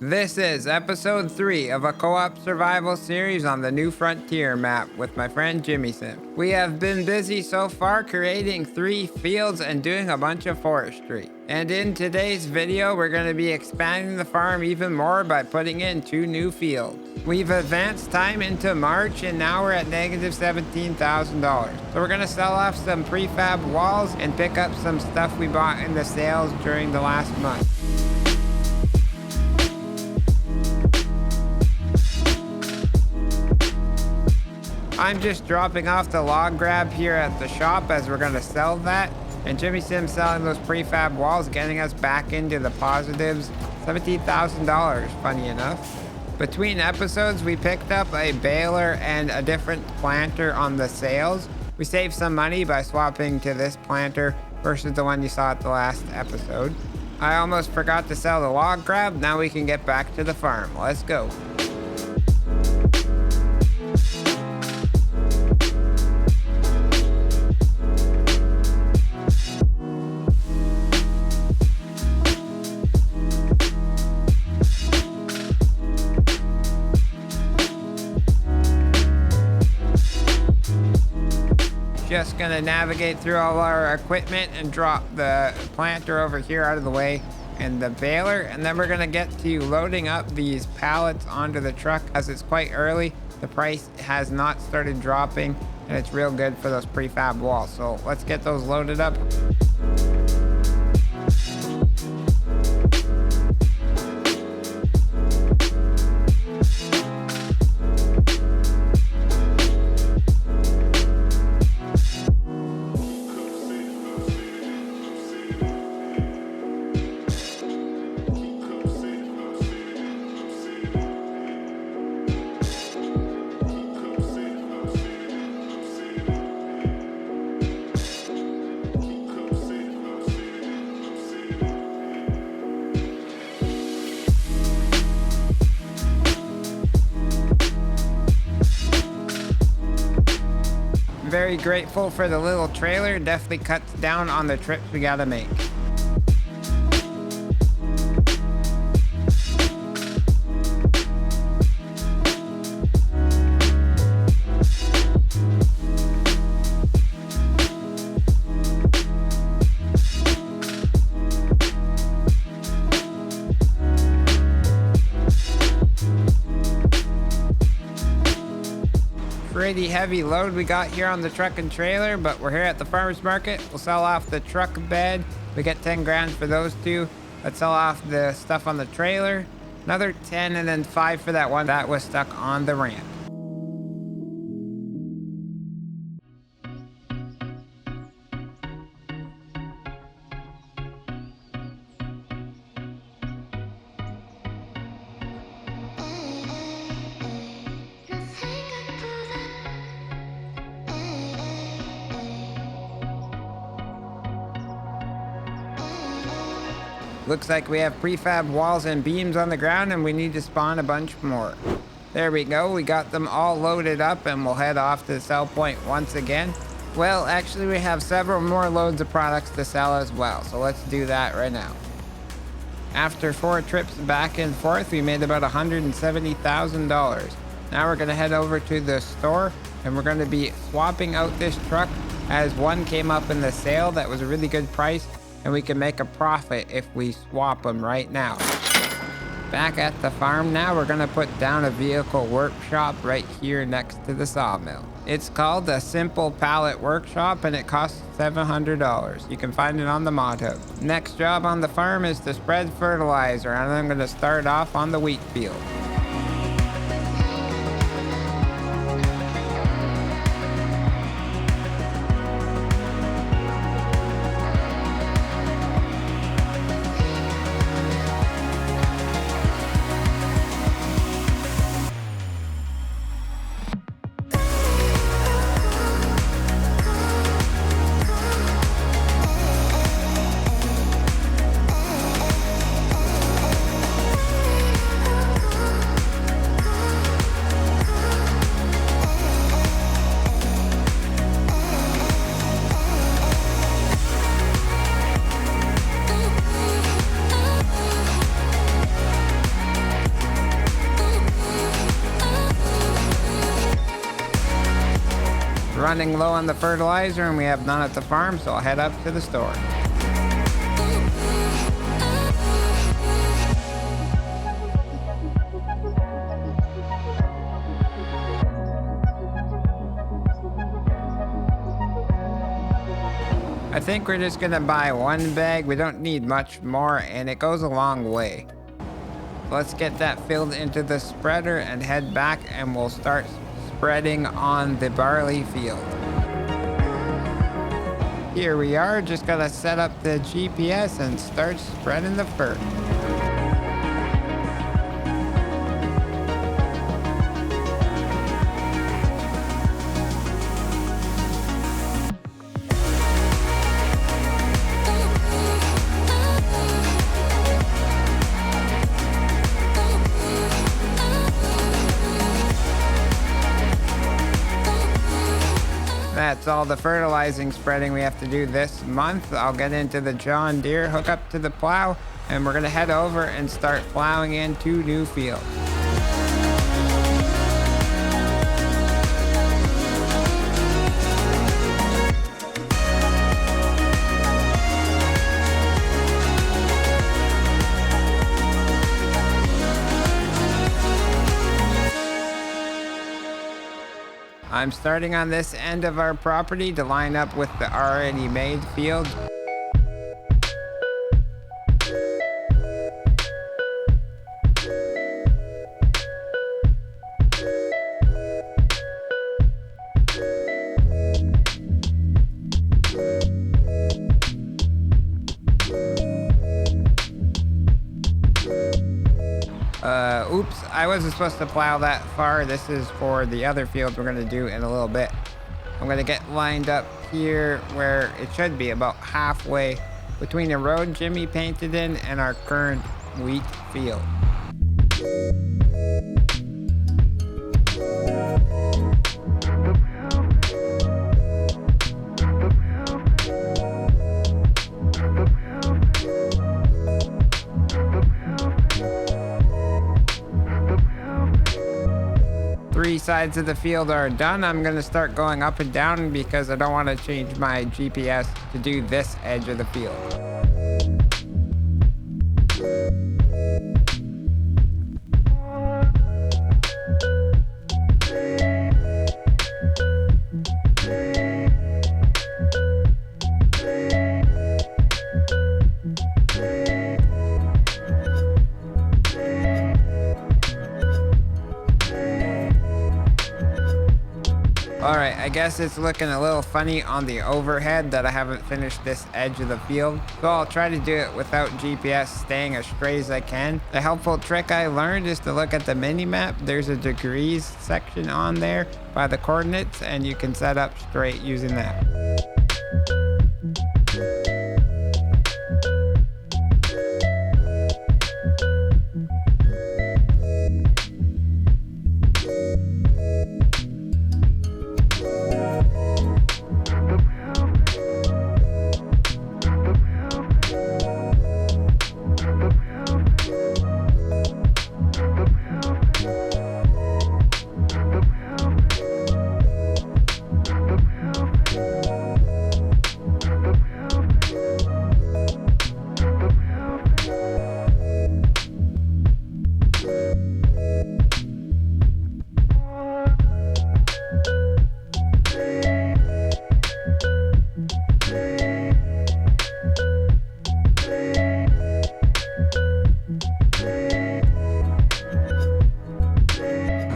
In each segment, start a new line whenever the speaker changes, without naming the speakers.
This is episode 3 of a co-op survival series on the New Frontier map with my friend Jimmy Sim. We have been busy so far creating 3 fields and doing a bunch of forestry. And in today's video, we're going to be expanding the farm even more by putting in 2 new fields. We've advanced time into March and now we're at negative $17,000. So we're going to sell off some prefab walls and pick up some stuff we bought in the sales during the last month. I'm just dropping off the log grab here at the shop as we're going to sell that. And Jimmy Sim's selling those prefab walls, getting us back into the positives. $17,000, funny enough. Between episodes, we picked up a baler and a different planter on the sales. We saved some money by swapping to this planter versus the one you saw at the last episode. I almost forgot to sell the log grab. Now we can get back to the farm. Let's go. Just gonna navigate through all our equipment and drop the planter over here out of the way and the baler, and then we're gonna get to loading up these pallets onto the truck. As it's quite early, the price has not started dropping and it's real good for those prefab walls, so let's get those loaded up. Very grateful for the little trailer. Definitely cuts down on the trips we gotta make. Pretty heavy load we got here on the truck and trailer, but we're here at the farmer's market. We'll sell off the truck bed. We get 10 grand for those two. Let's sell off the stuff on the trailer. Another 10 and then 5 for that one that was stuck on the ramp. Looks like we have prefab walls and beams on the ground and we need to spawn a bunch more. There we go, we got them all loaded up and we'll head off to the sell point once again. Well, actually we have several more loads of products to sell as well, so let's do that right now. After 4 trips back and forth, we made about $170,000. Now we're gonna head over to the store and we're gonna be swapping out this truck as one came up in the sale that was a really good price, and we can make a profit if we swap them right now. Back at the farm now, we're gonna put down a vehicle workshop right here next to the sawmill. It's called a Simple Pallet Workshop and it costs $700. You can find it on the mod hub. Next job on the farm is to spread fertilizer, and I'm gonna start off on the wheat field. running low on the fertilizer and we have none at the farm, so I'll head up to the store. I think we're just gonna buy one bag. We don't need much more and it goes a long way. Let's get that filled into the spreader and head back and we'll start spreading on the barley field. Here we are, just gotta set up the GPS and start spreading the fert. That's all the fertilizing spreading we have to do this month. I'll get into the John Deere, hook up to the plow, and we're gonna head over and start plowing in 2 new fields. I'm starting on this end of our property to line up with the already made field. Oops, I wasn't supposed to plow that far. This is for the other field we're gonna do in a little bit. I'm gonna get lined up here where it should be about halfway between the road Jimmy painted in and our current wheat field. Three sides of the field are done. I'm gonna start going up and down because I don't want to change my GPS to do this edge of the field. Alright, I guess it's looking a little funny on the overhead that I haven't finished this edge of the field. So I'll try to do it without GPS staying as straight as I can. The helpful trick I learned is to look at the mini map. There's a degrees section on there by the coordinates and you can set up straight using that.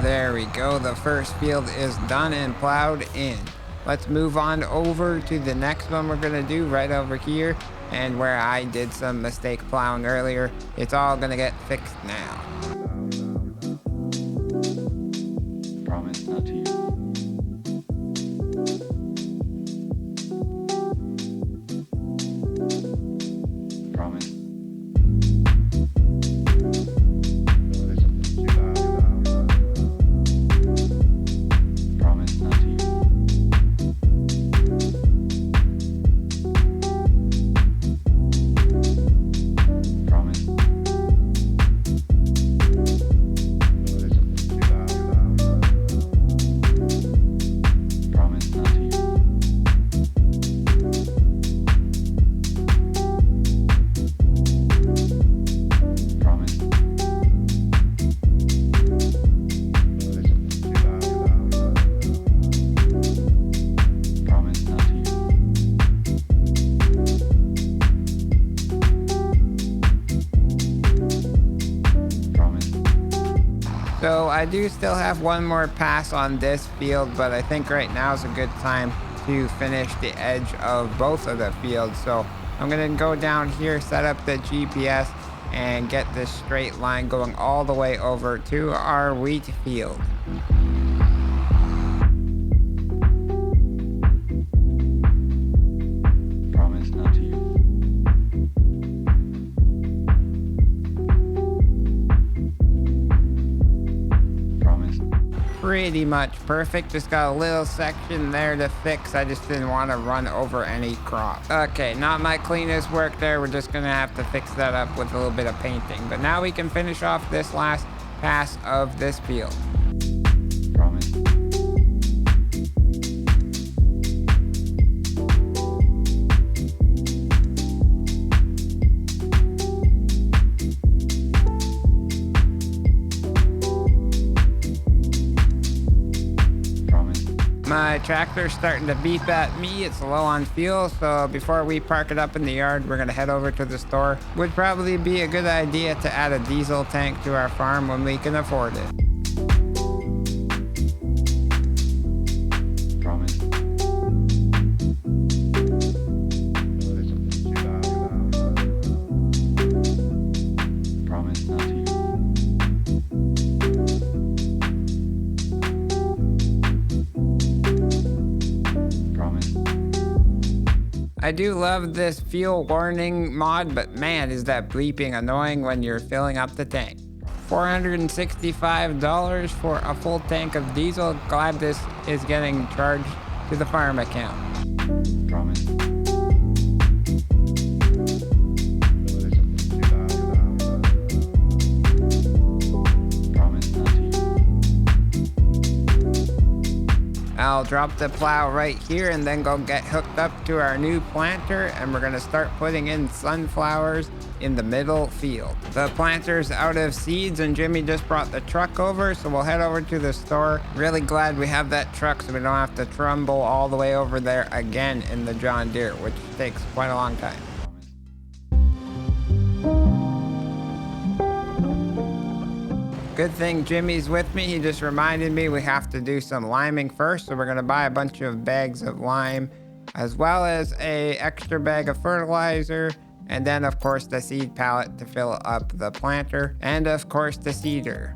There we go, the first field is done and plowed in. Let's move on over to the next one we're gonna do right over here, and where I did some mistake plowing earlier. It's all gonna get fixed now.
Promise not to use. Promise. Promise not to use. Promise.
So I do still have one more pass on this field, but I think right now is a good time to finish the edge of both of the fields. So I'm gonna go down here, set up the GPS, and get this straight line going all the way over to our wheat field.
Promise not to use. Promise.
Pretty much perfect. Just got a little section there to fix. I just didn't want to run over any crop. Okay, not my cleanest work there. We're just gonna have to fix that up with a little bit of painting. But now we can finish off this last pass of this field.
Promise. Promise.
My tractor's starting to beep at me. It's low on fuel, so before we park it up in the yard, we're gonna head over to the store. Would probably be a good idea to add a diesel tank to our farm when we can afford it.
Promise. Promise not to use. Promise.
I do love this fuel warning mod, but man, is that bleeping annoying when you're filling up the tank. $465 for a full tank of diesel. Glad this is getting charged to the farm account.
Promise. Promise not to use.
I'll drop the plow right here and then go get hooked up to our new planter, and we're gonna start putting in sunflowers in the middle field. The planter's out of seeds and Jimmy just brought the truck over, so we'll head over to the store. Really glad we have that truck so we don't have to trumble all the way over there again in the John Deere, which takes quite a long time. Good thing Jimmy's with me. He just reminded me we have to do some liming first, so we're gonna buy a bunch of bags of lime, as well as a extra bag of fertilizer, and then of course the seed pallet to fill up the planter, and of course the seeder.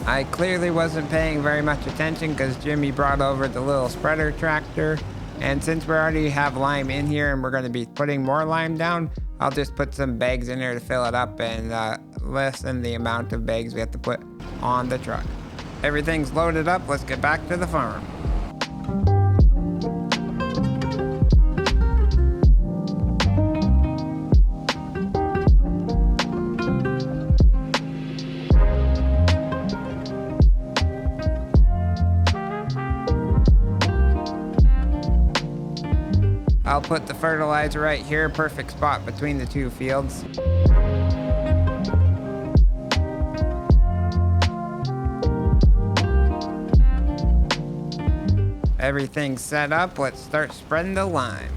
I clearly wasn't paying very much attention because Jimmy brought over the little spreader tractor, and since we already have lime in here and we're going to be putting more lime down, I'll just put some bags in there to fill it up and lessen the amount of bags we have to put on the truck. Everything's loaded up. Let's get back to the farm. I'll put the fertilizer right here, perfect spot between the two fields. Everything's set up, let's start spreading the lime.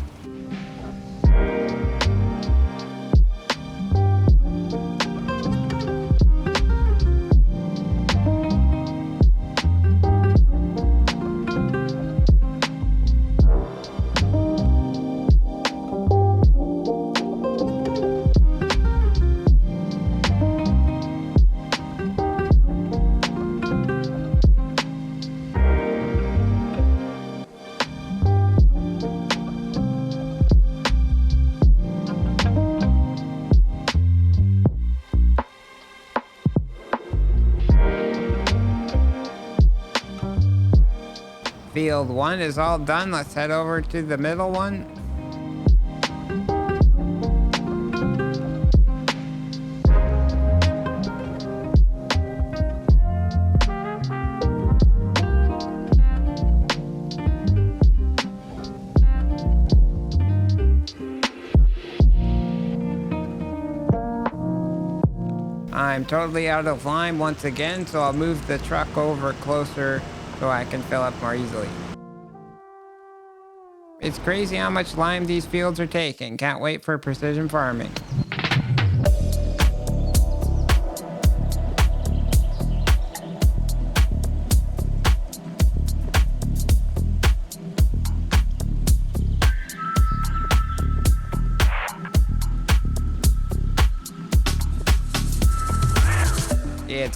Field 1 is all done. Let's head over to the middle one. I'm totally out of lime once again, so I'll move the truck over closer so I can fill up more easily. It's crazy how much lime these fields are taking. Can't wait for precision farming.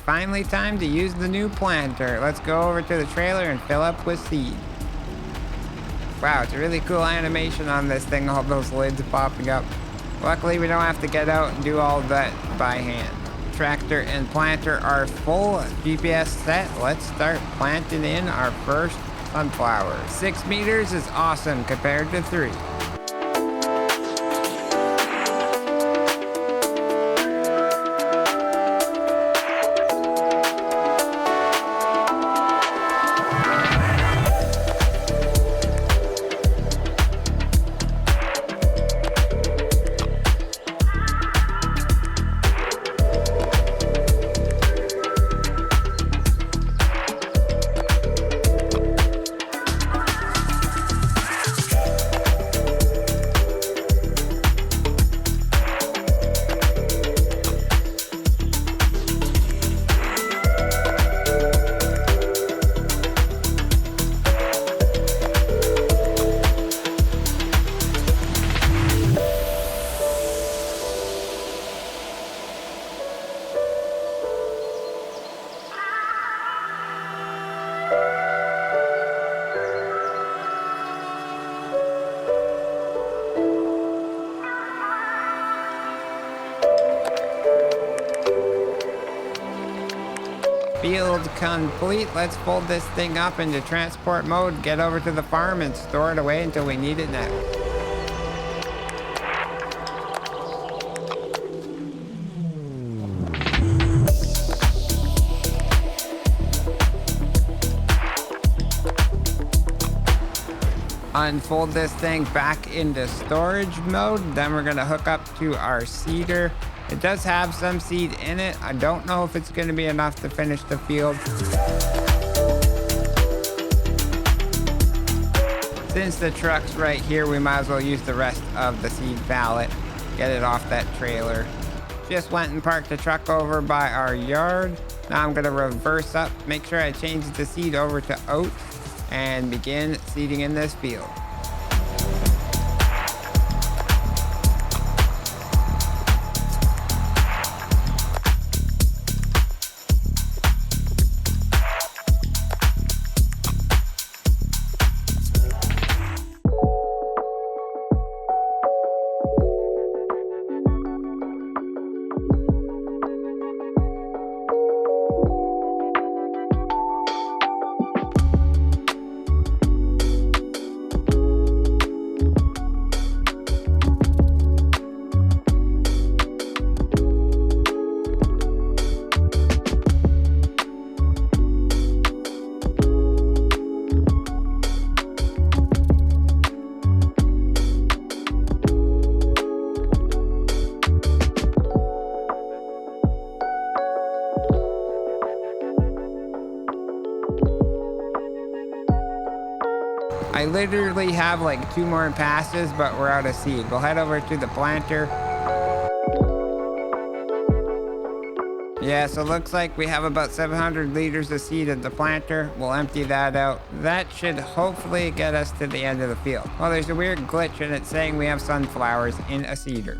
it's finally time to use the new planter. Let's go over to the trailer and fill up with seed. Wow, it's a really cool animation on this thing, all those lids popping up. Luckily, we don't have to get out and do all that by hand. Tractor and planter are full, GPS set. Let's start planting in our first sunflower. 6 meters is awesome compared to 3. Field complete. Let's fold this thing up into transport mode, get over to the farm and store it away until we need it next. Unfold this thing back into storage mode. Then we're gonna hook up to our seeder. It does have some seed in it. I don't know if it's gonna be enough to finish the field. Since the truck's right here, we might as well use the rest of the seed pallet. Get it off that trailer. Just went and parked the truck over by our yard. Now I'm gonna reverse up, make sure I change the seed over to oats, and begin seeding in this field. I literally have like 2 more passes, but we're out of seed. We'll head over to the planter. Yeah, so it looks like we have about 700 liters of seed at the planter. We'll empty that out. That should hopefully get us to the end of the field. Well, there's a weird glitch and it's saying we have sunflowers in a seeder.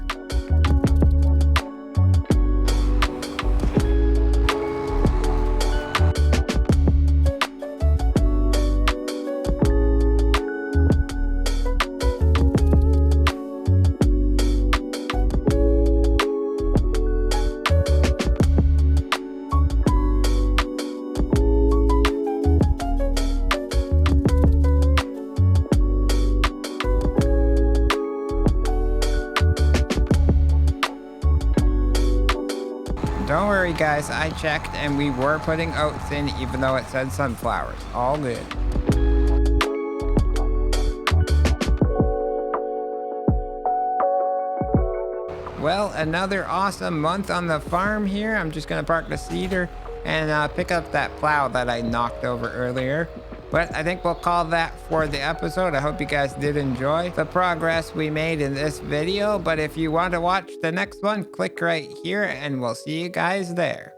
Don't worry guys, I checked and we were putting oats in even though it said sunflowers. All good. Well, another awesome month on the farm here. I'm just gonna park the seeder and pick up that plow that I knocked over earlier. But I think we'll call that for the episode. I hope you guys did enjoy the progress we made in this video. But if you want to watch the next one, click right here and we'll see you guys there.